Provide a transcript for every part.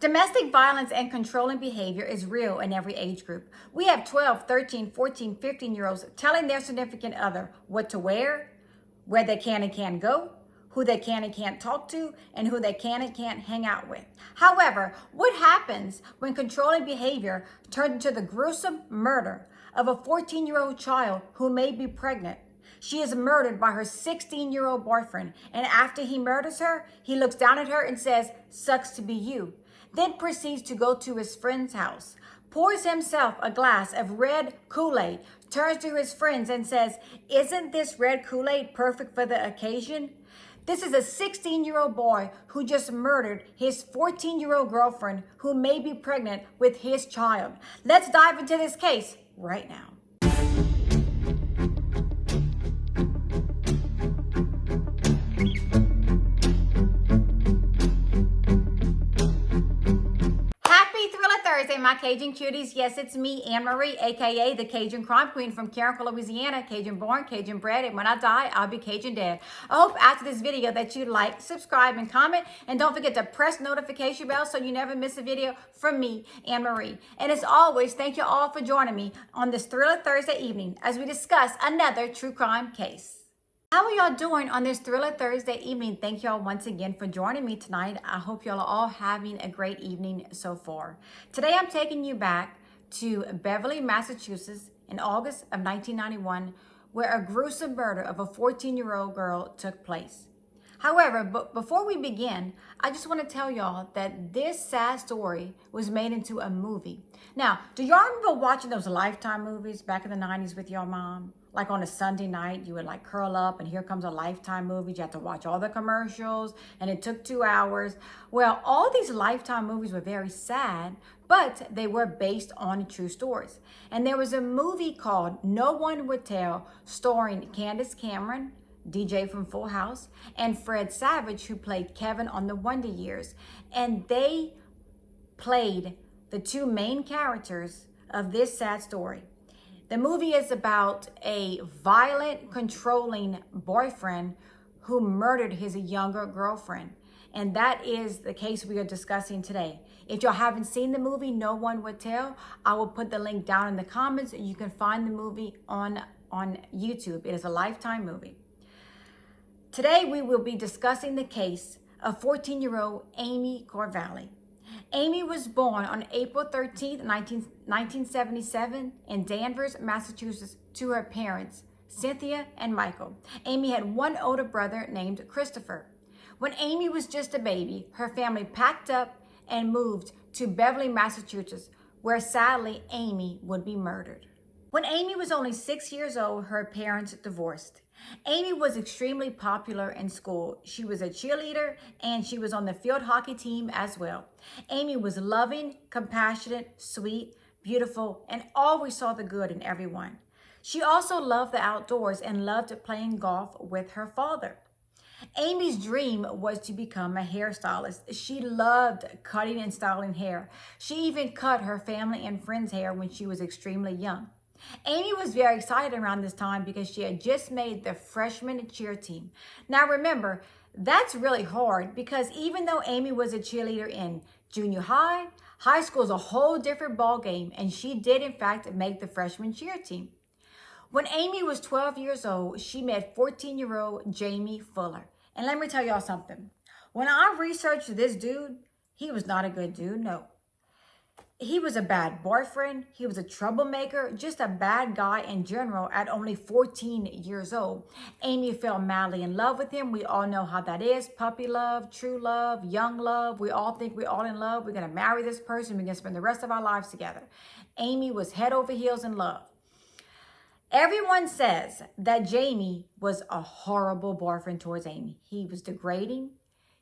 Domestic violence and controlling behavior is real in every age group. We have 12, 13, 14, 15-year-olds telling their significant other what to wear, where they can and can't go, who they can and can't talk to, and who they can and can't hang out with. However, what happens when controlling behavior turns into the gruesome murder of a 14-year-old child who may be pregnant? She is murdered by her 16-year-old boyfriend, and after he murders her, he looks down at her and says, "Sucks to be you." Then proceeds to go to his friend's house, pours himself a glass of red Kool-Aid, turns to his friends and says, "Isn't this red Kool-Aid perfect for the occasion?" This is a 16-year-old boy who just murdered his 14-year-old girlfriend who may be pregnant with his child. Let's dive into this case right now. Thursday, my Cajun cuties. Yes, it's me, Anne-Marie, aka the Cajun Crime Queen from Carnevale, Louisiana. Cajun born, Cajun bred, and when I die, I'll be Cajun dead. I hope after this video that you like, subscribe, and comment. And don't forget to press notification bell so you never miss a video from me, Anne-Marie. And as always, thank you all for joining me on this Thriller Thursday evening as we discuss another true crime case. How are y'all doing on this Thriller Thursday evening? Thank y'all once again for joining me tonight. I hope y'all are all having a great evening so far. Today I'm taking you back to Beverly, Massachusetts in August of 1991, where a gruesome murder of a 14-year-old girl took place. However, before we begin, I just want to tell y'all that this sad story was made into a movie. Now, do y'all remember watching those Lifetime movies back in the 90s with your mom? Like on a Sunday night, you would like curl up and here comes a Lifetime movie. You had to watch all the commercials and it took 2 hours. Well, all these Lifetime movies were very sad, but they were based on true stories. And there was a movie called No One Would Tell starring Candace Cameron, DJ from Full House, and Fred Savage, who played Kevin on The Wonder Years. And they played the two main characters of this sad story. The movie is about a violent, controlling boyfriend who murdered his younger girlfriend. And that is the case we are discussing today. If y'all haven't seen the movie, No One Would Tell, I will put the link down in the comments. You can find the movie on YouTube. It is a Lifetime movie. Today, we will be discussing the case of 14-year-old Amy Carnevale. Amy was born on April 13th, 1977 in Danvers, Massachusetts, to her parents, Cynthia and Michael. Amy had one older brother named Christopher. When Amy was just a baby, her family packed up and moved to Beverly, Massachusetts, where sadly Amy would be murdered. When Amy was only 6 years old, her parents divorced. Amy was extremely popular in school. She was a cheerleader and she was on the field hockey team as well. Amy was loving, compassionate, sweet, beautiful, and always saw the good in everyone. She also loved the outdoors and loved playing golf with her father. Amy's dream was to become a hairstylist. She loved cutting and styling hair. She even cut her family and friends' hair when she was extremely young. Amy was very excited around this time because she had just made the freshman cheer team. Now remember, that's really hard because even though Amy was a cheerleader in junior high, high school is a whole different ball game, and she did in fact make the freshman cheer team. When Amy was 12 years old, she met 14-year-old Jamie Fuller. And let me tell y'all something. When I researched this dude, he was not a good dude, no. He was a bad boyfriend. He was a troublemaker, just a bad guy in general at only 14 years old. Amy fell madly in love with him. We all know how that is. Puppy love, true love, young love. We all think we're all in love. We're going to marry this person. We're going to spend the rest of our lives together. Amy was head over heels in love. Everyone says that Jamie was a horrible boyfriend towards Amy. He was degrading.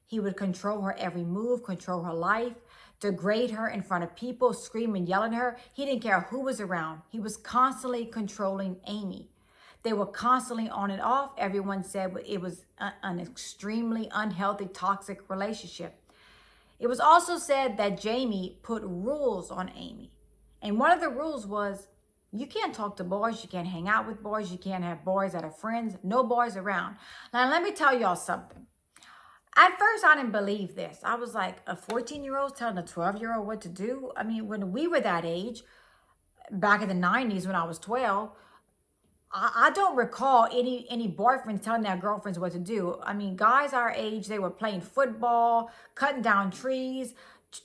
He would control her every move, control her life, degrade her in front of people, scream and yell at her. He didn't care who was around. He was constantly controlling Amy. They were constantly on and off. Everyone said it was an extremely unhealthy, toxic relationship. It was also said that Jamie put rules on Amy. And one of the rules was, you can't talk to boys, you can't hang out with boys, you can't have boys that are friends, no boys around. Now let me tell y'all something. At first, I didn't believe this. I was like, a 14-year-old telling a 12-year-old what to do? I mean, when we were that age, back in the 90s when I was 12, I don't recall any boyfriends telling their girlfriends what to do. I mean, guys our age, they were playing football, cutting down trees,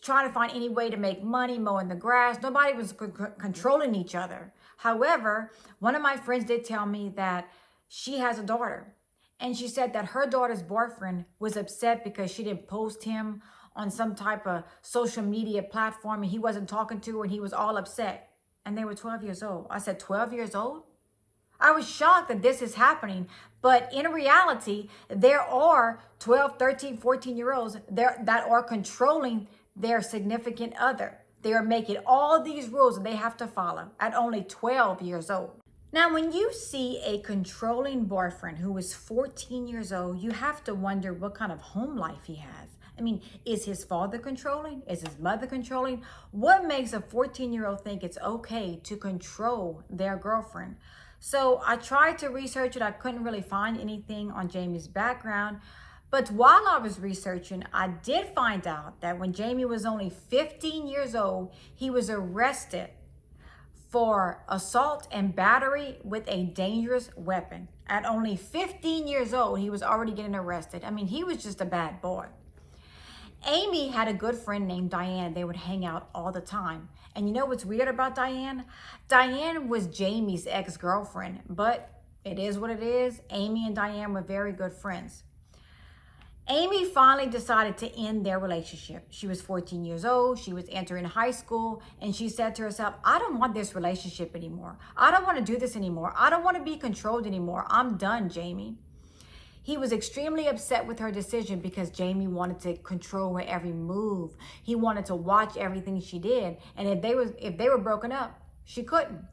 trying to find any way to make money, mowing the grass. Nobody was controlling each other. However, one of my friends did tell me that she has a daughter. And she said that her daughter's boyfriend was upset because she didn't post him on some type of social media platform and he wasn't talking to her and he was all upset. And they were 12 years old. I said, 12 years old? I was shocked that this is happening. But in reality, there are 12, 13, 14-year-olds that are controlling their significant other. They are making all these rules that they have to follow at only 12 years old. Now, when you see a controlling boyfriend who is 14 years old, you have to wonder what kind of home life he has. I mean, is his father controlling? Is his mother controlling? What makes a 14-year-old think it's okay to control their girlfriend? So I tried to research it. I couldn't really find anything on Jamie's background. But while I was researching, I did find out that when Jamie was only 15 years old, he was arrested for assault and battery with a dangerous weapon. At only 15 years old, he was already getting arrested. I mean, he was just a bad boy. Amy had a good friend named Diane. They would hang out all the time. And you know what's weird about Diane? Diane was Jamie's ex-girlfriend, but it is what it is. Amy and Diane were very good friends. Amy finally decided to end their relationship. She was 14 years old. She was entering high school. And she said to herself, I don't want this relationship anymore. I don't want to do this anymore. I don't want to be controlled anymore. I'm done, Jamie. He was extremely upset with her decision because Jamie wanted to control her every move. He wanted to watch everything she did. And if they were broken up, she couldn't.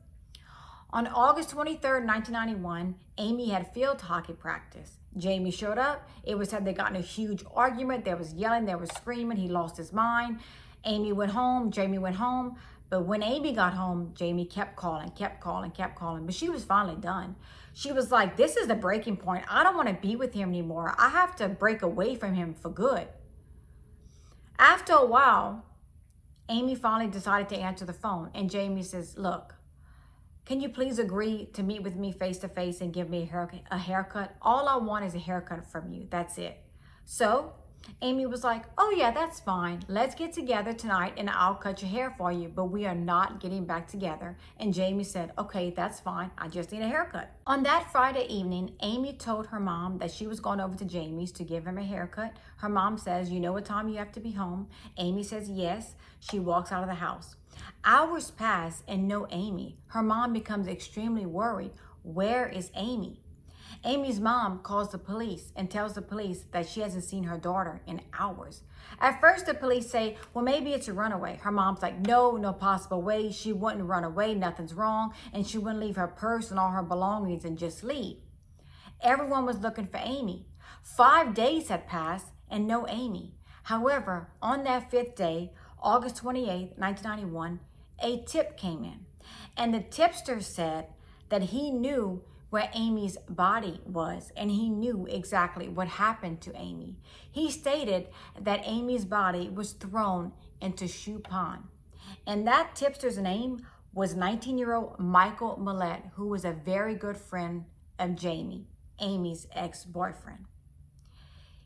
On August 23rd, 1991, Amy had field hockey practice. Jamie showed up. It was said they got in a huge argument. There was yelling, there was screaming. He lost his mind. Amy went home. Jamie went home. But when Amy got home, Jamie kept calling. But she was finally done. She was like, this is the breaking point. I don't want to be with him anymore. I have to break away from him for good. After a while, Amy finally decided to answer the phone. And Jamie says, look, can you please agree to meet with me face to face and give me a haircut? All I want is a haircut from you. That's it. So Amy was like, oh yeah, that's fine. Let's get together tonight and I'll cut your hair for you, but we are not getting back together. And Jamie said, okay, that's fine. I just need a haircut. On that Friday evening, Amy told her mom that she was going over to Jamie's to give him a haircut. Her mom says, you know what time you have to be home? Amy says, yes. She walks out of the house. Hours pass and no Amy. Her mom becomes extremely worried. Where is Amy? Amy's mom calls the police and tells the police that she hasn't seen her daughter in hours. At first, the police say, well, maybe it's a runaway. Her mom's like, no possible way. She wouldn't run away. Nothing's wrong. And she wouldn't leave her purse and all her belongings and just leave. Everyone was looking for Amy. 5 days had passed and no Amy. However, on that 5th day, August 28th, 1991, a tip came in. And the tipster said that he knew where Amy's body was, and he knew exactly what happened to Amy. He stated that Amy's body was thrown into Shoe Pond. And that tipster's name was 19-year-old Michael Millett, who was a very good friend of Jamie, Amy's ex-boyfriend.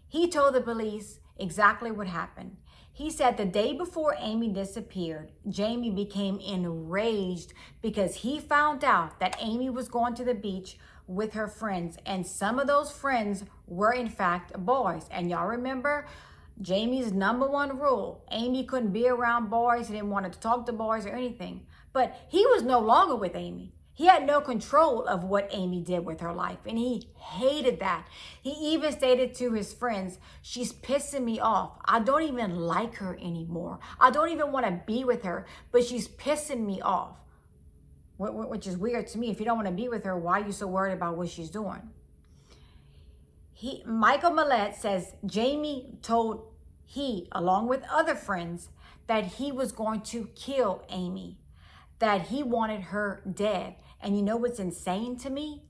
He told the police exactly what happened. He said the day before Amy disappeared, Jamie became enraged because he found out that Amy was going to the beach with her friends. And some of those friends were in fact boys. And y'all remember Jamie's #1 rule. Amy couldn't be around boys. He didn't want to talk to boys or anything. But he was no longer with Amy. He had no control of what Amy did with her life, and he hated that. He even stated to his friends, she's pissing me off. I don't even like her anymore. I don't even want to be with her, but she's pissing me off. Which is weird to me. If you don't want to be with her, why are you so worried about what she's doing? Michael Millett says Jamie told along with other friends, that he was going to kill Amy, that he wanted her dead. And you know what's insane to me?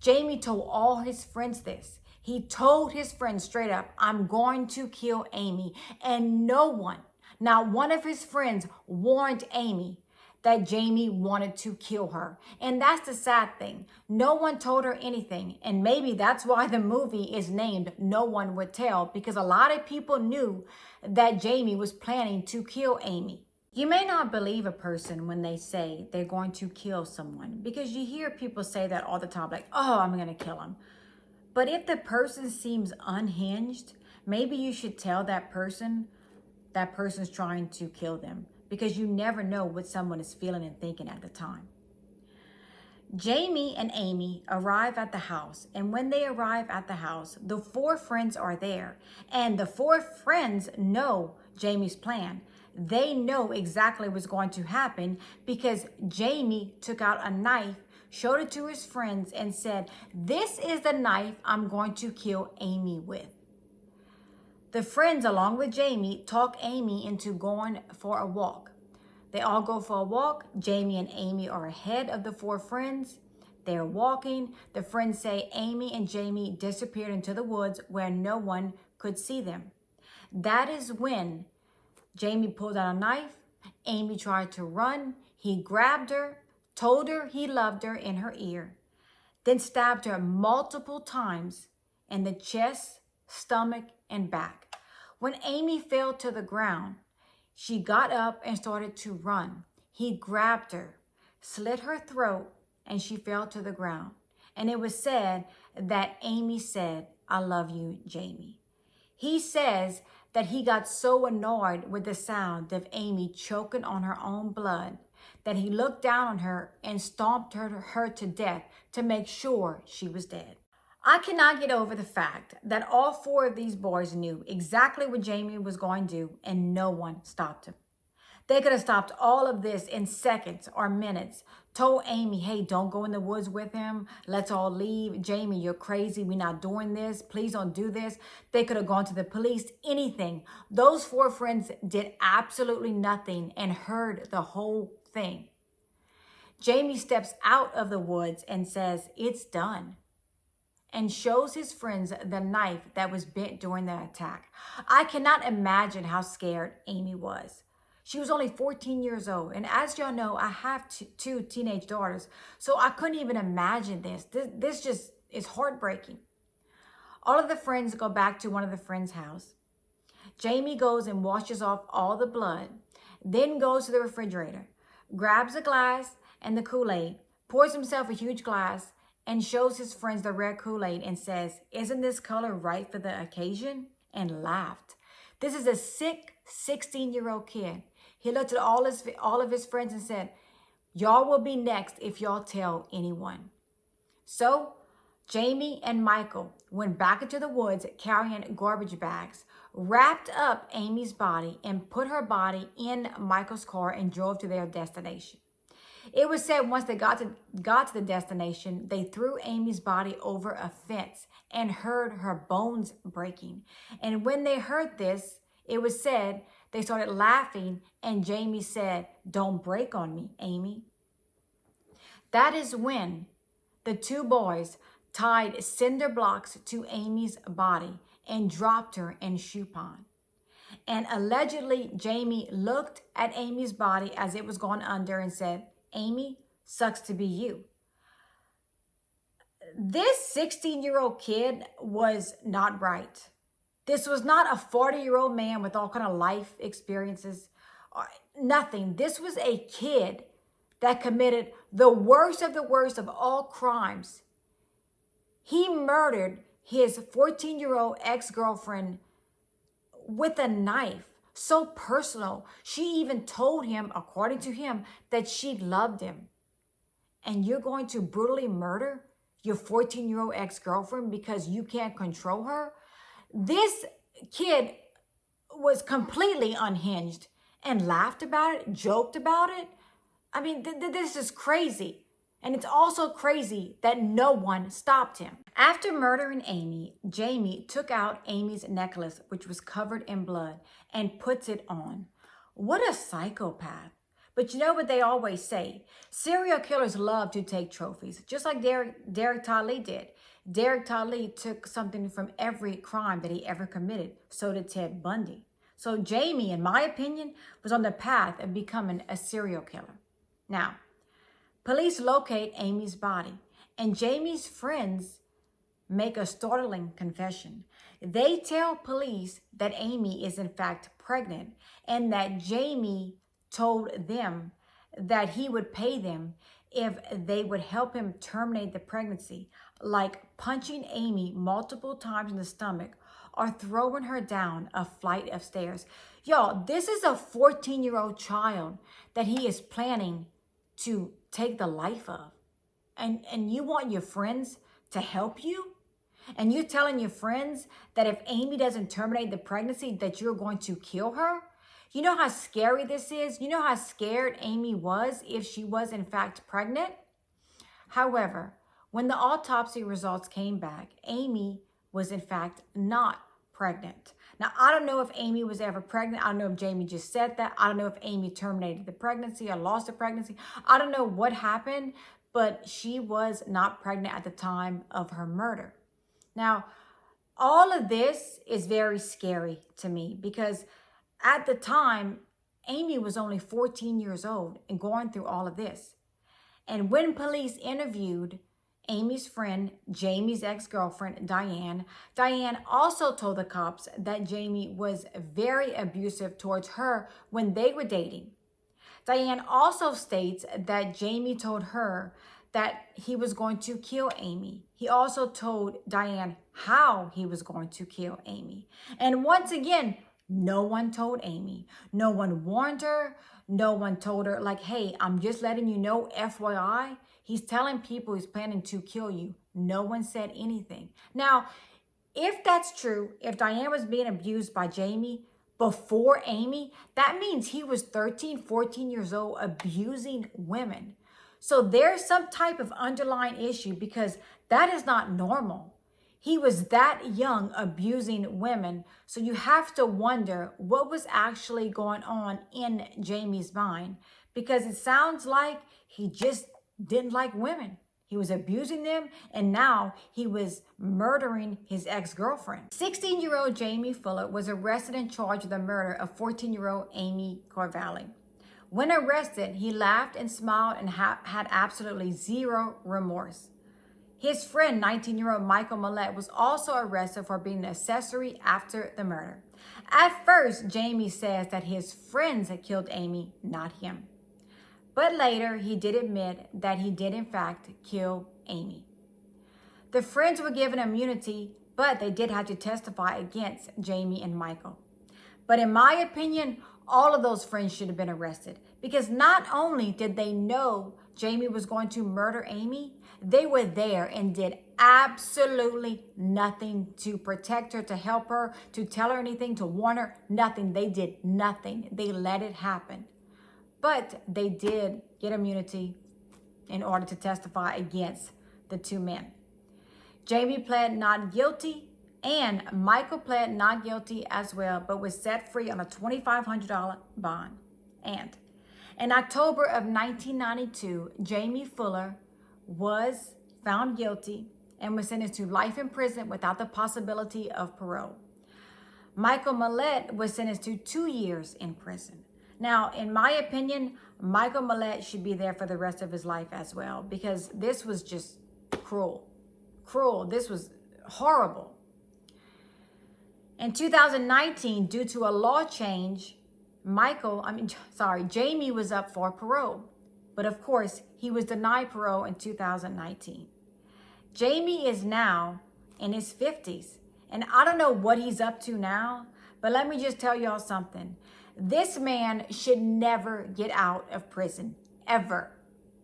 Jamie told all his friends this. He told his friends straight up, I'm going to kill Amy. And no one, not one of his friends, warned Amy that Jamie wanted to kill her. And that's the sad thing. No one told her anything. And maybe that's why the movie is named No One Would Tell, because a lot of people knew that Jamie was planning to kill Amy. You may not believe a person when they say they're going to kill someone, because you hear people say that all the time, like, oh, I'm going to kill him. But if the person seems unhinged, maybe you should tell that person's trying to kill them, because you never know what someone is feeling and thinking at the time. Jamie and Amy arrive at the house, and when they arrive at the house, the four friends are there, and the four friends know Jamie's plan. They know exactly what's going to happen because Jamie took out a knife, showed it to his friends, and said, this is the knife I'm going to kill Amy with. The friends, along with Jamie, talk Amy into going for a walk. They all go for a walk. Jamie and Amy are ahead of the four friends. They're walking. The friends say Amy and Jamie disappeared into the woods where no one could see them. That is when Jamie pulled out a knife. Amy tried to run. He grabbed her, told her he loved her in her ear, then stabbed her multiple times in the chest, stomach, and back. When Amy fell to the ground, she got up and started to run. He grabbed her, slit her throat, and she fell to the ground. And it was said that Amy said, I love you, Jamie. He says that he got so annoyed with the sound of Amy choking on her own blood that he looked down on her and stomped her to death to make sure she was dead. I cannot get over the fact that all four of these boys knew exactly what Jamie was going to do, and no one stopped him. They could have stopped all of this in seconds or minutes, told Amy, hey, don't go in the woods with him. Let's all leave. Jamie, you're crazy. We're not doing this. Please don't do this. They could have gone to the police, anything. Those four friends did absolutely nothing and heard the whole thing. Jamie steps out of the woods and says, it's done, and shows his friends the knife that was bent during the attack. I cannot imagine how scared Amy was. She was only 14 years old. And as y'all know, I have two teenage daughters, so I couldn't even imagine this. This just is heartbreaking. All of the friends go back to one of the friends' house. Jamie goes and washes off all the blood, then goes to the refrigerator, grabs a glass and the Kool-Aid, pours himself a huge glass, and shows his friends the red Kool-Aid and says, isn't this color right for the occasion? And laughed. This is a sick 16-year-old kid. He looked at all of his friends and said, y'all will be next if y'all tell anyone. So Jamie and Michael went back into the woods carrying garbage bags, wrapped up Amy's body, and put her body in Michael's car and drove to their destination. It was said once they got to the destination, they threw Amy's body over a fence and heard her bones breaking. And when they heard this, it was said they started laughing, and Jamie said, don't break on me, Amy. That is when the two boys tied cinder blocks to Amy's body and dropped her in shoe pond. And allegedly, Jamie looked at Amy's body as it was going under and said, Amy, sucks to be you. This 16-year-old kid was not right. This was not a 40-year-old man with all kind of life experiences, or nothing. This was a kid that committed the worst of all crimes. He murdered his 14-year-old ex-girlfriend with a knife. So personal. She even told him, according to him, that she loved him. And you're going to brutally murder your 14-year-old ex-girlfriend because you can't control her? This kid was completely unhinged and laughed about it, joked about it. I mean, this is crazy. And it's also crazy that no one stopped him. After murdering Amy, Jamie took out Amy's necklace, which was covered in blood, and puts it on. What a psychopath. But you know what they always say? Serial killers love to take trophies, just like Derek Todd Lee did. Derek Tolley took something from every crime that he ever committed. So did Ted Bundy. So Jamie, in my opinion, was on the path of becoming a serial killer. Now, police locate Amy's body, and Jamie's friends make a startling confession. They tell police that Amy is in fact pregnant and that Jamie told them that he would pay them if they would help him terminate the pregnancy, like punching Amy multiple times in the stomach or throwing her down a flight of stairs. Y'all, this is a 14-year-old child that he is planning to take the life of. And you want your friends to help you? And you're telling your friends that if Amy doesn't terminate the pregnancy, that you're going to kill her? You know how scary this is? You know how scared Amy was if she was in fact pregnant? However, when the autopsy results came back, Amy was in fact not pregnant. Now, I don't know if Amy was ever pregnant. I don't know if Jamie just said that. I don't know if Amy terminated the pregnancy or lost the pregnancy. I don't know what happened, but she was not pregnant at the time of her murder. Now, all of this is very scary to me because at the time, Amy was only 14 years old and going through all of this. And when police interviewed Amy's friend, Jamie's ex-girlfriend, Diane also told the cops that Jamie was very abusive towards her when they were dating. Diane also states that Jamie told her that he was going to kill Amy. He also told Diane how he was going to kill Amy. And once again, no one told Amy. No one warned her. No one told her, like, hey, I'm just letting you know, FYI, he's telling people he's planning to kill you. No one said anything. Now, if that's true, if Diane was being abused by Jamie before Amy, that means he was 13, 14 years old abusing women. So there's some type of underlying issue because that is not normal. He was that young abusing women. So you have to wonder what was actually going on in Jamie's mind, because it sounds like he just didn't like women. He was abusing them, and now he was murdering his ex-girlfriend. 16-year-old Jamie Fuller was arrested and charged with the murder of 14-year-old Amy Carnevale. When arrested, he laughed and smiled and had absolutely zero remorse. His friend, 19-year-old Michael Millett, was also arrested for being an accessory after the murder. At first, Jamie says that his friends had killed Amy, not him. But later, he did admit that he did in fact kill Amy. The friends were given immunity, but they did have to testify against Jamie and Michael. But in my opinion, all of those friends should have been arrested, because not only did they know Jamie was going to murder Amy, they were there and did absolutely nothing to protect her, to help her, to tell her anything, to warn her, nothing. They did nothing. They let it happen. But they did get immunity in order to testify against the two men. Jamie pled not guilty, and Michael pled not guilty as well, but was set free on a $2,500 bond. And in October of 1992, Jamie Fuller was found guilty and was sentenced to life in prison without the possibility of parole. Michael Millett was sentenced to 2 years in prison. Now, in my opinion, Michael Millett should be there for the rest of his life as well, because this was just cruel. Cruel. This was horrible. In 2019, due to a law change, Jamie was up for parole. But of course, he was denied parole in 2019. Jamie is now in his 50s. And I don't know what he's up to now, but let me just tell y'all something. This man should never get out of prison, ever.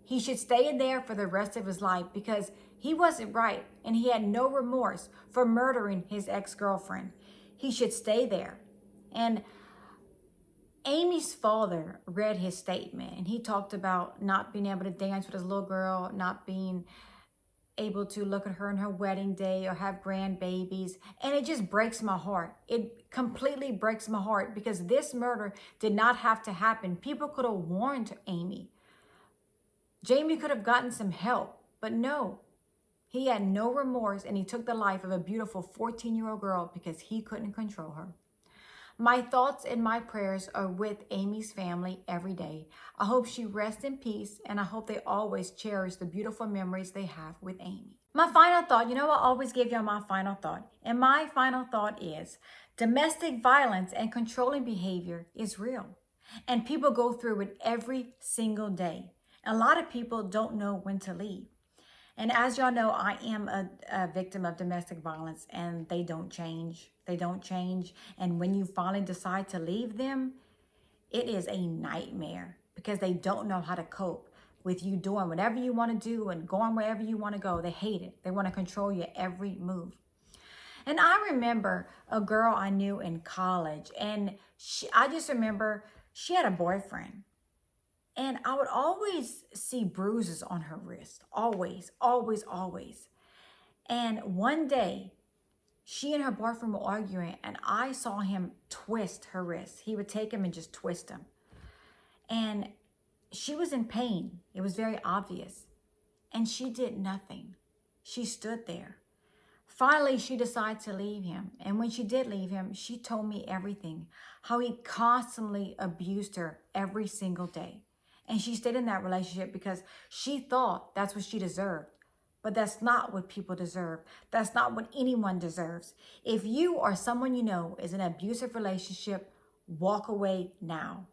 He should stay in there for the rest of his life, because he wasn't right and he had no remorse for murdering his ex-girlfriend. He should stay there. And Amy's father read his statement, and he talked about not being able to dance with his little girl, not being able to look at her on her wedding day or have grandbabies. And it just breaks my heart. It completely breaks my heart, because this murder did not have to happen. People could have warned Amy. Jamie could have gotten some help, but no. He had no remorse, and he took the life of a beautiful 14-year-old girl because he couldn't control her. My thoughts and my prayers are with Amy's family every day. I hope she rests in peace, and I hope they always cherish the beautiful memories they have with Amy. My final thought, I always give y'all my final thought. And my final thought is domestic violence and controlling behavior is real. And people go through it every single day. A lot of people don't know when to leave. And as y'all know, I am a victim of domestic violence, and they don't change. They don't change. And when you finally decide to leave them, it is a nightmare because they don't know how to cope with you doing whatever you want to do and going wherever you want to go. They hate it. They want to control your every move. And I remember a girl I knew in college, and I just remember she had a boyfriend. And I would always see bruises on her wrist. Always, always, always. And one day, she and her boyfriend were arguing, and I saw him twist her wrist. He would take him and just twist him. And she was in pain. It was very obvious. And she did nothing. She stood there. Finally, she decided to leave him. And when she did leave him, she told me everything. How he constantly abused her every single day. And she stayed in that relationship because she thought that's what she deserved. But that's not what people deserve. That's not what anyone deserves. If you or someone you know is in an abusive relationship, walk away now.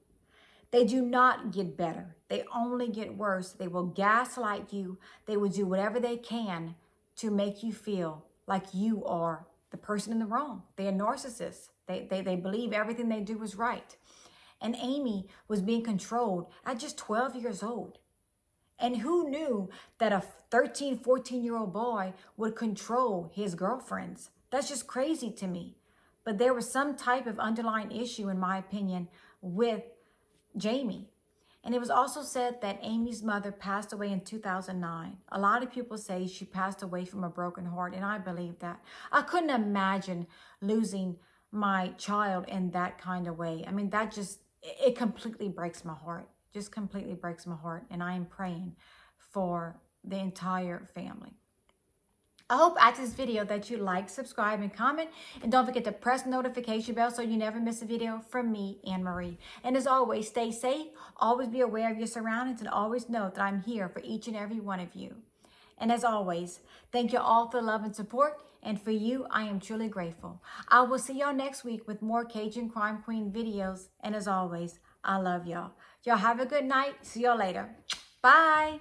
They do not get better. They only get worse. They will gaslight you. They will do whatever they can to make you feel like you are the person in the wrong. They are narcissists. They believe everything they do is right. And Amy was being controlled at just 12 years old. And who knew that a 13, 14-year-old boy would control his girlfriends? That's just crazy to me. But there was some type of underlying issue, in my opinion, with Jamie. And it was also said that Amy's mother passed away in 2009. A lot of people say she passed away from a broken heart, and I believe that. I couldn't imagine losing my child in that kind of way. I mean, it completely breaks my heart. Just completely breaks my heart. And I am praying for the entire family. I hope after this video that you like, subscribe, and comment. And don't forget to press the notification bell so you never miss a video from me, Anne Marie. And as always, stay safe. Always be aware of your surroundings, and always know that I'm here for each and every one of you. And as always, thank you all for the love and support. And for you, I am truly grateful. I will see y'all next week with more Cajun Crime Queen videos. And as always, I love y'all. Y'all have a good night. See y'all later. Bye.